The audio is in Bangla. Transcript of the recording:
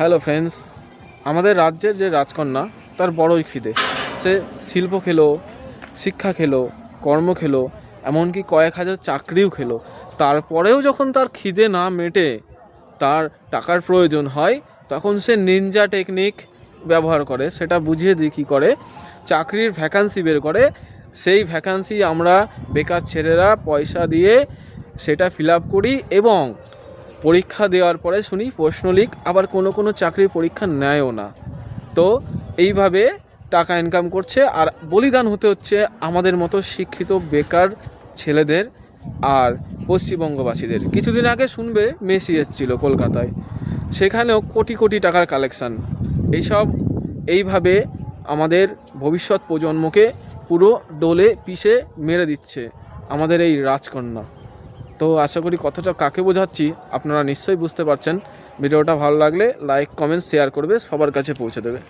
হ্যালো ফ্রেন্ডস, আমাদের রাজ্যের যে রাজকন্যা তার বড়ই খিদে। সে শিল্প খেলো, শিক্ষা খেলো, কর্ম খেলো, এমনকি কয়েক হাজার চাকরিও খেলো। তারপরেও যখন তার খিদে না মেটে, তার টাকার প্রয়োজন হয়, তখন সে নিনজা টেকনিক ব্যবহার করে। সেটা বুঝিয়ে দিই কী করে। চাকরির ভ্যাকান্সি বের করে, সেই ভ্যাকান্সি আমরা বেকার ছেলেরা পয়সা দিয়ে সেটা ফিল আপ করি এবং পরীক্ষা দেওয়ার পরে শুনি প্রশ্ন লিক, আবার কোনো চাকরির পরীক্ষা নেয়ও না। তো এইভাবে টাকা ইনকাম করছে আর বলিদান হতে হচ্ছে আমাদের মতো শিক্ষিত বেকার ছেলেদের আর পশ্চিমবঙ্গবাসীদের। কিছুদিন আগে শুনবে মেসি এসেছিল কলকাতায়, সেখানেও কোটি কোটি টাকার কালেকশান। এইভাবে আমাদের ভবিষ্যৎ প্রজন্মকে পুরো ডোলে পিষে মেরে দিচ্ছে আমাদের এই রাজকন্যা। তো আশা করি কথাটা কাকে বোঝাচ্ছি আপনারা নিশ্চয়ই বুঝতে পারছেন। ভিডিওটা ভালো লাগলে লাইক, কমেন্ট, শেয়ার করবে, সবার কাছে পৌঁছে দেবে।